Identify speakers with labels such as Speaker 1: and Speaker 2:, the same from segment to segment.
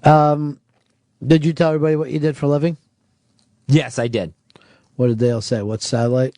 Speaker 1: Did you tell everybody what you did for a living?
Speaker 2: Yes, I did.
Speaker 1: What did they all say? What satellite?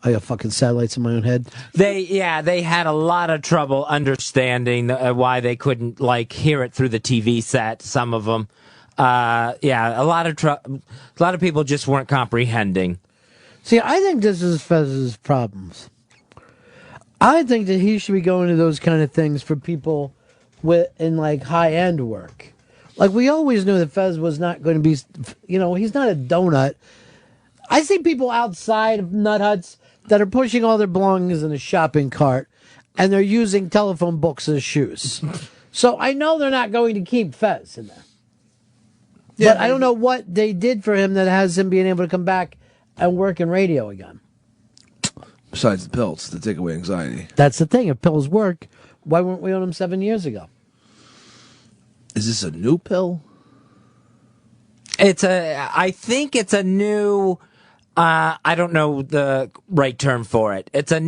Speaker 1: I got fucking satellites in my own head.
Speaker 2: They had a lot of trouble understanding why they couldn't hear it through the TV set. Some of them, a lot of people just weren't comprehending.
Speaker 1: See, I think this is Fez's problems. I think that he should be going to those kind of things for people in high end work. Like, we always knew that Fez was not going to be, he's not a donut. I see people outside of nut huts that are pushing all their belongings in a shopping cart, and they're using telephone books as shoes. So I know they're not going to keep Fez in there. Yeah, but I don't know what they did for him that has him being able to come back and work in radio again.
Speaker 3: Besides the pills to take away anxiety.
Speaker 1: That's the thing. If pills work, why weren't we on them 7 years ago?
Speaker 3: Is this a new pill?
Speaker 2: I think it's a new, I don't know the right term for it. It's a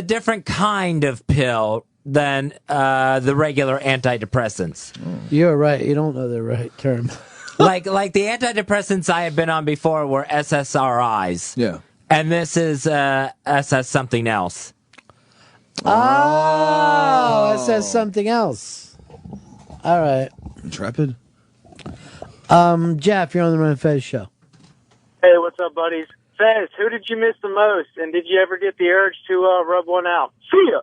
Speaker 2: different kind of pill than the regular antidepressants.
Speaker 1: You're right. You don't know the right term.
Speaker 2: like the antidepressants I had been on before were SSRIs.
Speaker 3: Yeah.
Speaker 2: And this is SS something else.
Speaker 1: Oh, it says something else. All right.
Speaker 3: Intrepid?
Speaker 1: Jeff, you're on the Run and Fez show.
Speaker 4: Hey, what's up, buddies? Fez, who did you miss the most? And did you ever get the urge to rub one out? See ya!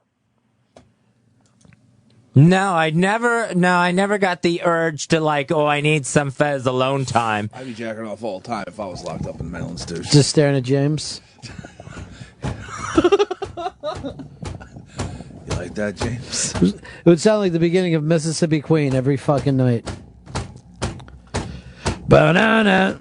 Speaker 2: No, I never got the urge to I need some Fez alone time.
Speaker 3: I'd be jacking off all the time if I was locked up in a mental institution.
Speaker 1: Just staring at James.
Speaker 3: You like that, James?
Speaker 1: It would sound like the beginning of Mississippi Queen every fucking night. Banana.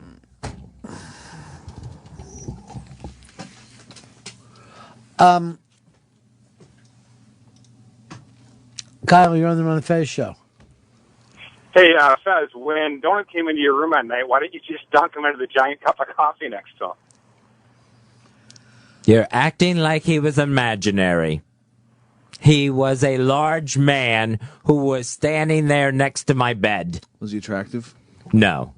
Speaker 1: Kyle, you're on the Run and Fez show.
Speaker 4: Hey, Fez, when Doughnut came into your room at night, why didn't you just dunk him into the giant cup of coffee next to him?
Speaker 2: You're acting like he was imaginary. He was a large man who was standing there next to my bed.
Speaker 3: Was he attractive?
Speaker 2: No.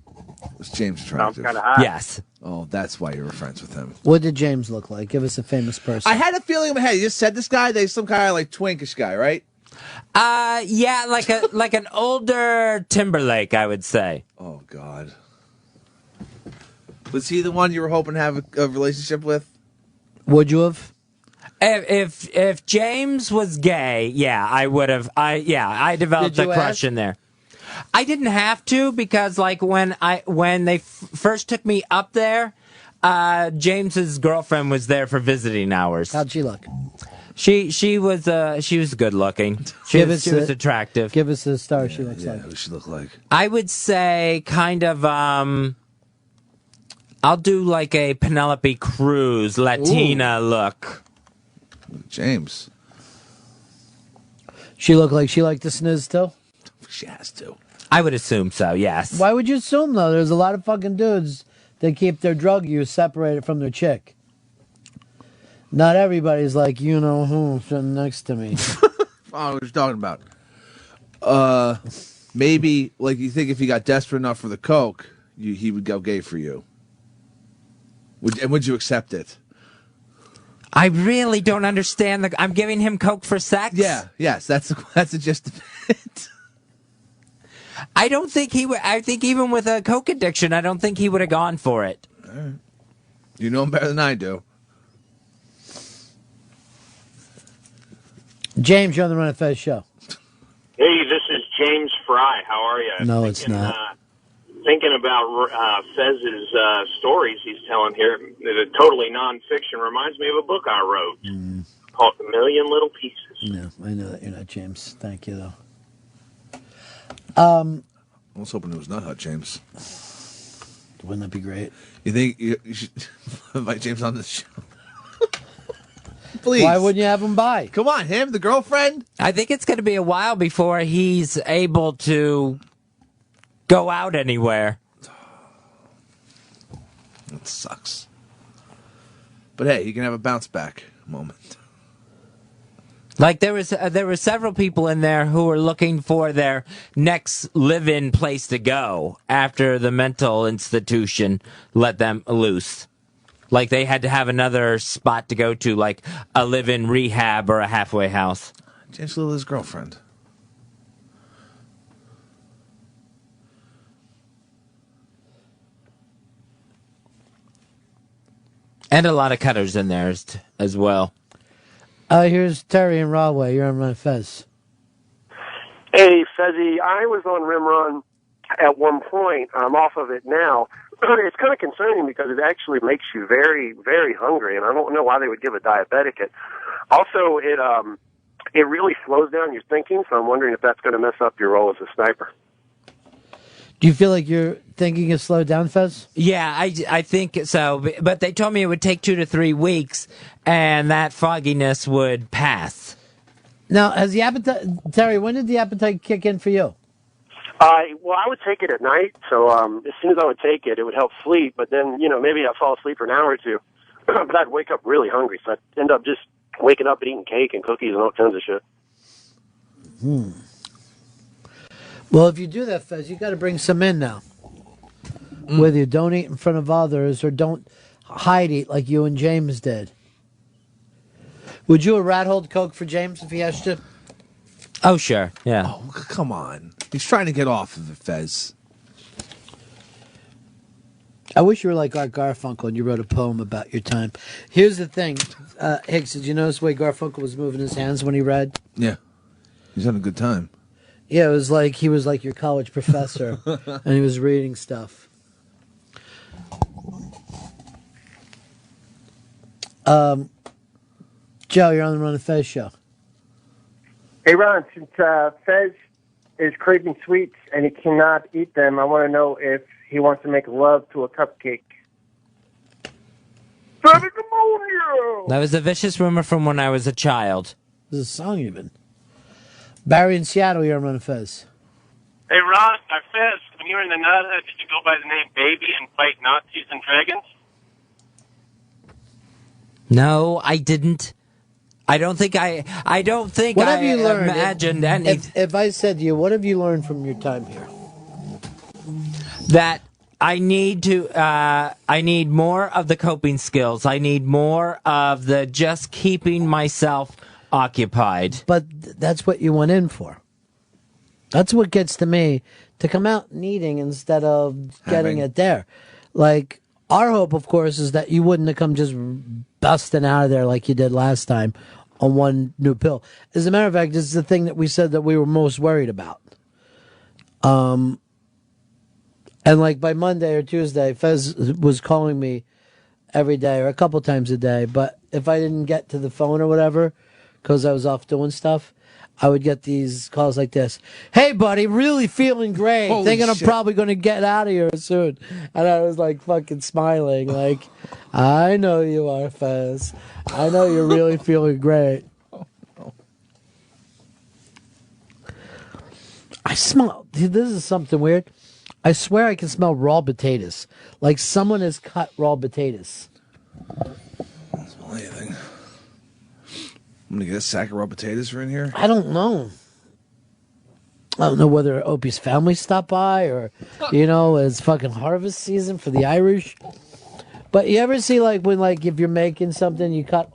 Speaker 3: Was James attractive?
Speaker 4: Sounds kind of hot.
Speaker 2: Yes.
Speaker 3: Oh, that's why you were friends with him.
Speaker 1: What did James look like? Give us a famous person.
Speaker 3: I had a feeling in my head. You just said this guy. There's some kind of twinkish guy, right?
Speaker 2: Yeah, like an older Timberlake, I would say.
Speaker 3: Oh God. Was he the one you were hoping to have a relationship with?
Speaker 1: Would you have?
Speaker 2: If James was gay, yeah, I would have. I developed a crush in there. I didn't have to because when they first took me up there, James's girlfriend was there for visiting hours.
Speaker 1: How'd she look?
Speaker 2: She was good looking. She was attractive.
Speaker 1: Give us a star she looks like.
Speaker 3: Who she look like?
Speaker 2: I would say kind of I'll do a Penelope Cruz Latina look.
Speaker 3: James.
Speaker 1: She looked like she liked to sniz still?
Speaker 3: She has to.
Speaker 2: I would assume so, yes.
Speaker 1: Why would you assume, though? There's a lot of fucking dudes that keep their drug use separated from their chick. Not everybody's like, who sitting next to me.
Speaker 3: Oh, what you're talking about. Maybe, you think if he got desperate enough for the coke, he would go gay for you. Would you accept it?
Speaker 2: I really don't understand. I'm giving him coke for sex?
Speaker 3: Yeah, yes, that's the gist of it.
Speaker 2: I don't think he would. I think even with a coke addiction, I don't think he would have gone for it.
Speaker 3: All right. You know him better than I do.
Speaker 1: James, you're on the Run and Fez show.
Speaker 4: Hey, this is James Fry. How are you?
Speaker 1: No, it's not.
Speaker 4: Thinking about Fez's stories he's telling here, the totally nonfiction reminds me of a book I wrote called A Million Little Pieces.
Speaker 1: No, I know that you're not James. Thank you, though.
Speaker 3: I was hoping it was Nut Hut, James.
Speaker 1: Wouldn't that be great?
Speaker 3: You think you should invite James on this show? Please.
Speaker 1: Why wouldn't you have him by?
Speaker 3: Come on, him, the girlfriend?
Speaker 2: I think it's going to be a while before he's able to go out anywhere.
Speaker 3: That sucks. But hey, you can have a bounce back moment.
Speaker 2: Like there were several people in there who were looking for their next live-in place to go after the mental institution let them loose. Like they had to have another spot to go to, like a live-in rehab or a halfway house.
Speaker 3: James Lily's girlfriend.
Speaker 2: And a lot of cutters in there as well.
Speaker 1: Here's Terry and Rahway. You're on Run Fez.
Speaker 5: Hey, Fezzy, I was on Rim Run at one point. I'm off of it now. It's kind of concerning because it actually makes you very, very hungry, and I don't know why they would give a diabetic it. Also, it really slows down your thinking, so I'm wondering if that's going to mess up your role as a sniper.
Speaker 1: Do you feel like your thinking is slowed down, Fez?
Speaker 2: Yeah, I think so. But they told me it would take 2 to 3 weeks, and that fogginess would pass.
Speaker 1: Now, has the appetite, Terry? When did the appetite kick in for you?
Speaker 5: Well, I would take it at night, so as soon as I would take it, it would help sleep. But then, maybe I'd fall asleep for an hour or two, but I'd wake up really hungry, so I'd end up just waking up and eating cake and cookies and all kinds of shit.
Speaker 1: Well, if you do that, Fez, you got to bring some in now. Whether you don't eat in front of others or don't hide eat like you and James did. Would you a rat hold Coke for James if he asked you?
Speaker 2: Oh, sure. Yeah.
Speaker 3: Oh, come on. He's trying to get off of it, Fez.
Speaker 1: I wish you were like Art Garfunkel and you wrote a poem about your time. Here's the thing. Hicks, did you notice the way Garfunkel was moving his hands when he read?
Speaker 3: Yeah. He's having a good time.
Speaker 1: Yeah, it was like he was like your college professor and he was reading stuff. Joe, you're on the Run of Fez show.
Speaker 6: Hey, Ron, since Fez is craving sweets and he cannot eat them, I want to know if he wants to make love to a cupcake.
Speaker 2: That was a vicious rumor from when I was a child.
Speaker 1: There's a song even. Barry in Seattle, you're on Run of Fez.
Speaker 7: Hey, Ron, Fez, when you were in the Nada, did you go by the name Baby and fight Nazis and dragons?
Speaker 2: No, I didn't. I don't think I imagined anything.
Speaker 1: If I said to you, what have you learned from your time here?
Speaker 2: That I need more of the coping skills. I need more of the just keeping myself occupied.
Speaker 1: But that's what you went in for. That's what gets to me, to come out needing instead of getting it there. Like, our hope, of course, is that you wouldn't have come just busting out of there like you did last time on one new pill. As a matter of fact, this is the thing that we said that we were most worried about. And like by Monday or Tuesday, Fez was calling me every day or a couple times a day. But if I didn't get to the phone or whatever, because I was off doing stuff, I would get these calls like this. Hey, buddy, really feeling great.
Speaker 3: Holy
Speaker 1: Thinking
Speaker 3: shit.
Speaker 1: I'm probably going to get out of here soon. And I was like fucking smiling. Like, I know you are, Fez. I know you're really feeling great. I smell, this is something weird. I swear I can smell raw potatoes. Like someone has cut raw potatoes.
Speaker 3: I don't smell anything. I'm going to get a sack of raw potatoes for in here.
Speaker 1: I don't know. I don't know whether Opie's family stopped by or, it's fucking harvest season for the Irish. But you ever see like when like if you're making something, you cut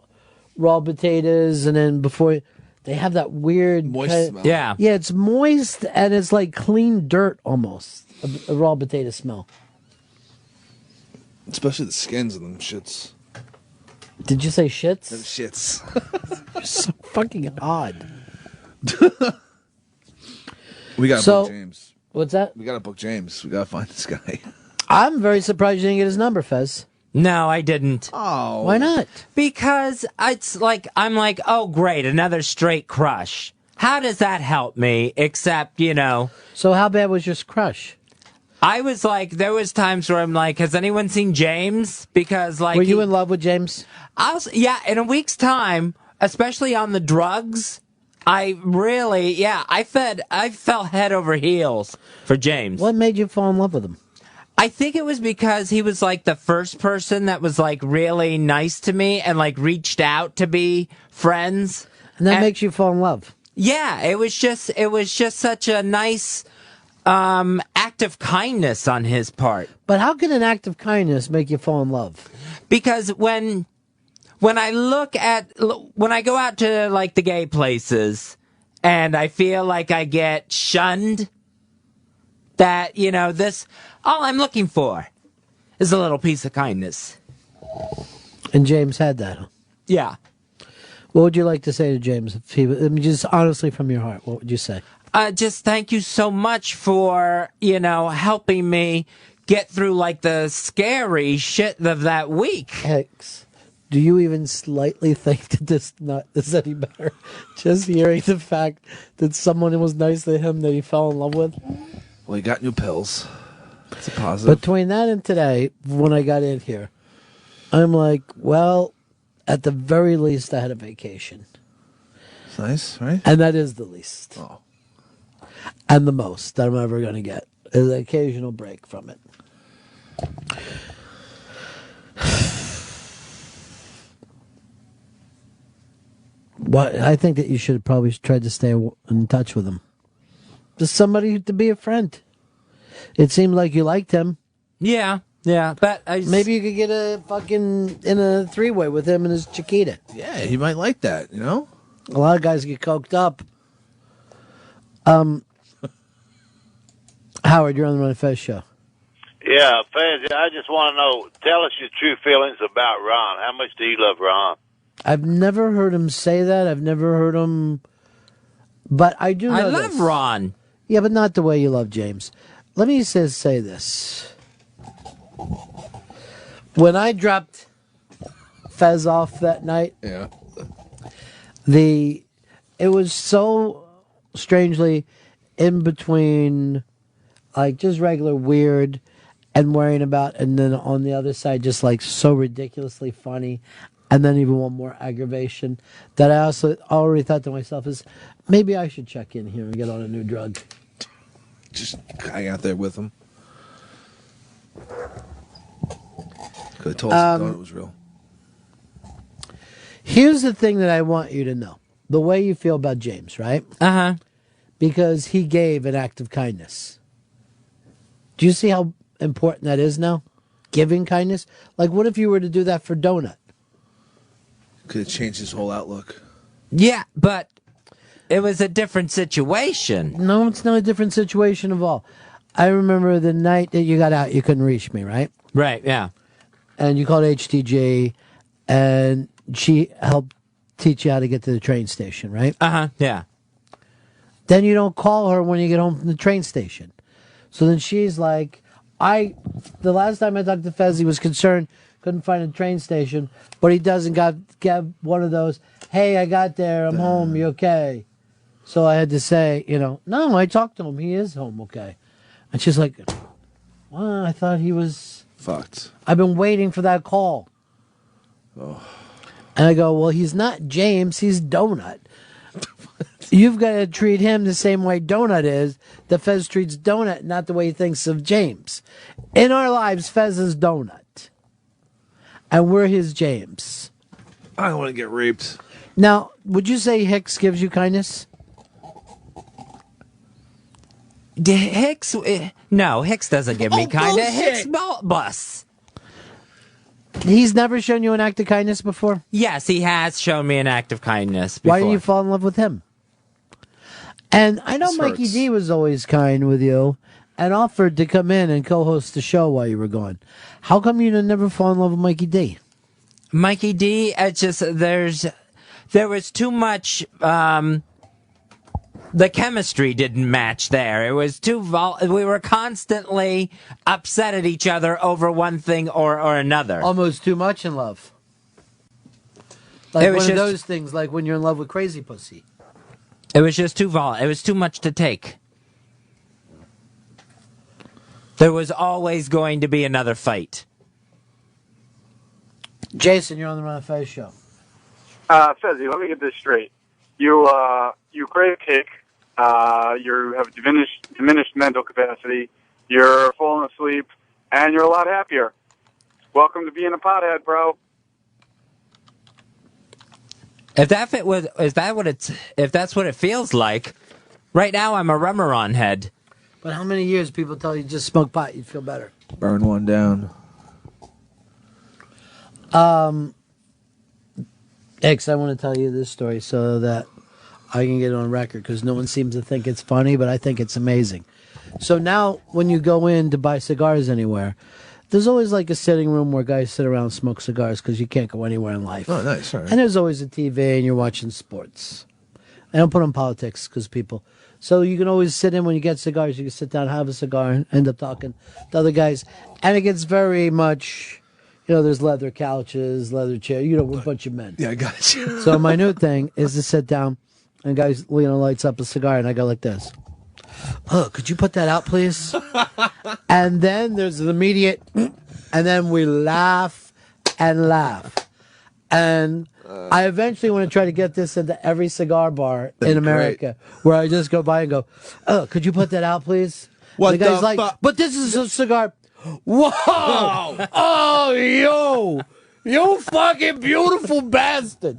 Speaker 1: raw potatoes and then before they have that weird
Speaker 3: moist smell.
Speaker 2: Yeah.
Speaker 1: Yeah, it's moist and it's like clean dirt almost. A raw potato smell.
Speaker 3: Especially the skins of them shits.
Speaker 1: Did you say shits?
Speaker 3: Them shits.
Speaker 1: You're so fucking odd.
Speaker 3: We got to book James.
Speaker 1: What's that?
Speaker 3: We got to book James. We got to find this guy.
Speaker 1: I'm very surprised you didn't get his number, Fez.
Speaker 2: No, I didn't.
Speaker 3: Oh.
Speaker 1: Why not?
Speaker 2: Because it's like, I'm like, oh, great, another straight crush. How does that help me? Except,
Speaker 1: So how bad was your crush?
Speaker 2: I was like, there was times where I'm like, has anyone seen James? Because like,
Speaker 1: were you in love with James?
Speaker 2: In a week's time, especially on the drugs, I fell head over heels for James.
Speaker 1: What made you fall in love with him?
Speaker 2: I think it was because he was like the first person that was like really nice to me and like reached out to be friends.
Speaker 1: And that makes you fall in love.
Speaker 2: Yeah, it was just such a nice act of kindness on his part.
Speaker 1: But how can an act of kindness make you fall in love?
Speaker 2: Because when I go out to like the gay places and I feel like I get shunned, that, this, all I'm looking for is a little piece of kindness.
Speaker 1: And James had that. Huh?
Speaker 2: Yeah.
Speaker 1: What would you like to say to James? If he, just honestly from your heart, what would you say?
Speaker 2: Just thank you so much for, helping me get through like the scary shit of that week.
Speaker 1: Hicks, do you even slightly think that this is any better? Just hearing the fact that someone was nice to him that he fell in love with?
Speaker 3: Well, he got new pills. It's a positive.
Speaker 1: Between that and today, when I got in here, I'm like, well, at the very least, I had a vacation.
Speaker 3: It's nice, right?
Speaker 1: And that is the least.
Speaker 3: Oh.
Speaker 1: And the most that I'm ever going to get is an occasional break from it. What I think that you should have probably tried to stay in touch with him. Just somebody to be a friend. It seemed like you liked him.
Speaker 2: Yeah, but
Speaker 1: maybe you could get a fucking in a three-way with him and his Chiquita.
Speaker 3: Yeah, he might like that. A
Speaker 1: lot of guys get coked up. Howard, you're on the Ron and Fez show.
Speaker 8: Yeah, Fez, I just want to know, tell us your true feelings about Ron. How much do you love Ron?
Speaker 1: I've never heard him say that. I've never heard him, but I do know
Speaker 2: I love
Speaker 1: this.
Speaker 2: Ron.
Speaker 1: Yeah, but not the way you love James. Let me say this. When I dropped Fez off that night,
Speaker 3: yeah,
Speaker 1: it was so strangely in between, like just regular weird and worrying about, and then on the other side, just like so ridiculously funny, and then even one more aggravation that I also already thought to myself is maybe I should check in here and get on a new drug.
Speaker 3: Just hang out there with him. Could have told us it was real.
Speaker 1: Here's the thing that I want you to know. The way you feel about James, right?
Speaker 2: Uh-huh.
Speaker 1: Because he gave an act of kindness. Do you see how important that is now? Giving kindness? Like, what if you were to do that for Doughnut?
Speaker 3: Could have changed his whole outlook.
Speaker 2: Yeah, but it was a different situation.
Speaker 1: No, it's not a different situation at all. I remember the night that you got out, you couldn't reach me, right?
Speaker 2: Right, yeah.
Speaker 1: And you called HTG, and she helped teach you how to get to the train station, right?
Speaker 2: Uh-huh, yeah.
Speaker 1: Then you don't call her when you get home from the train station. So then she's like, the last time I talked to Fez, he was concerned, couldn't find a train station, but he doesn't get one of those, hey, I got there, I'm home, you okay? So I had to say, no, I talked to him, he is home, okay. And she's like, well, I thought he was
Speaker 3: fucked.
Speaker 1: I've been waiting for that call.
Speaker 3: Oh.
Speaker 1: And I go, well, he's not James, he's Doughnut. You've got to treat him the same way Doughnut is. The Fez treats Doughnut, not the way he thinks of James. In our lives, Fez is Doughnut. And we're his James.
Speaker 3: I don't want to get raped.
Speaker 1: Now, would you say Hicks gives you kindness?
Speaker 2: Hicks? No, Hicks doesn't give me kindness.
Speaker 1: Bullshit.
Speaker 2: Hicks bus.
Speaker 1: He's never shown you an act of kindness before?
Speaker 2: Yes, he has shown me an act of kindness before.
Speaker 1: Why did you fall in love with him? And I know Mikey D was always kind with you and offered to come in and co-host the show while you were gone. How come you never fall in love with Mikey D?
Speaker 2: Mikey D, it's just, there was too much, the chemistry didn't match there. It was too we were constantly upset at each other over one thing or another.
Speaker 1: Almost too much in love. Like one of those things, like when you're in love with Crazy Pussy.
Speaker 2: It was just it was too much to take. There was always going to be another fight.
Speaker 1: Jason, you're on the Ron and Fez show.
Speaker 9: Fezzy, let me get this straight. You crave kick. You have diminished mental capacity. You're falling asleep, and you're a lot happier. Welcome to being a pothead, bro.
Speaker 2: If that's what it feels like, right now I'm a Remeron head.
Speaker 1: But how many years people tell you just smoke pot, you'd feel better?
Speaker 3: Burn one down.
Speaker 1: X, I want to tell you this story so that I can get it on record because no one seems to think it's funny, but I think it's amazing. So now when you go in to buy cigars anywhere, there's always like a sitting room where guys sit around and smoke cigars because you can't go anywhere in life.
Speaker 3: Oh, nice. All right.
Speaker 1: And there's always a TV and you're watching sports. I don't put on politics because people. So you can always sit in when you get cigars. You can sit down, have a cigar, and end up talking to other guys. And it gets very much, there's leather couches, leather chairs, a bunch of men.
Speaker 3: Yeah, I got you.
Speaker 1: So my new thing is to sit down and guys, lights up a cigar and I go like this. Oh, could you put that out, please? And then there's an immediate, and then we laugh and laugh. And I eventually want to try to get this into every cigar bar in America, where I just go by and go, oh, could you put that out, please?
Speaker 3: What
Speaker 1: the guy's
Speaker 3: the
Speaker 1: like, but this is a cigar. Whoa! Oh, yo! You fucking beautiful bastard!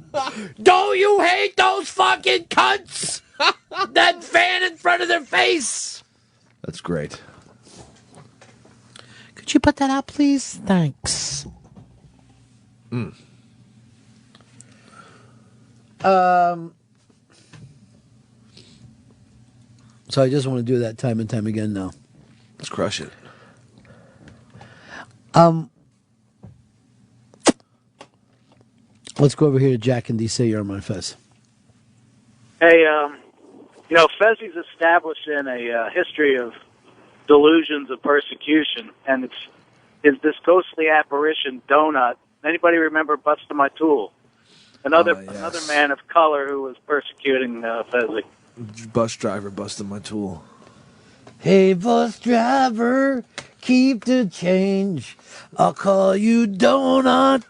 Speaker 1: Don't you hate those fucking cunts that fan in front of their face?
Speaker 3: That's great.
Speaker 1: Could you put that out, please? Thanks. So I just want to do that time and time again now.
Speaker 3: Let's crush it.
Speaker 1: Let's go over here to Jack in D.C. You're on my Fez.
Speaker 10: Hey, Fezzi's established in a history of delusions of persecution, and it's this ghostly apparition, Doughnut. Anybody remember Busting My Tool? Another man of color who was persecuting Fezzi.
Speaker 3: Bus driver busting my tool.
Speaker 1: Hey, bus driver, keep the change. I'll call you Doughnut.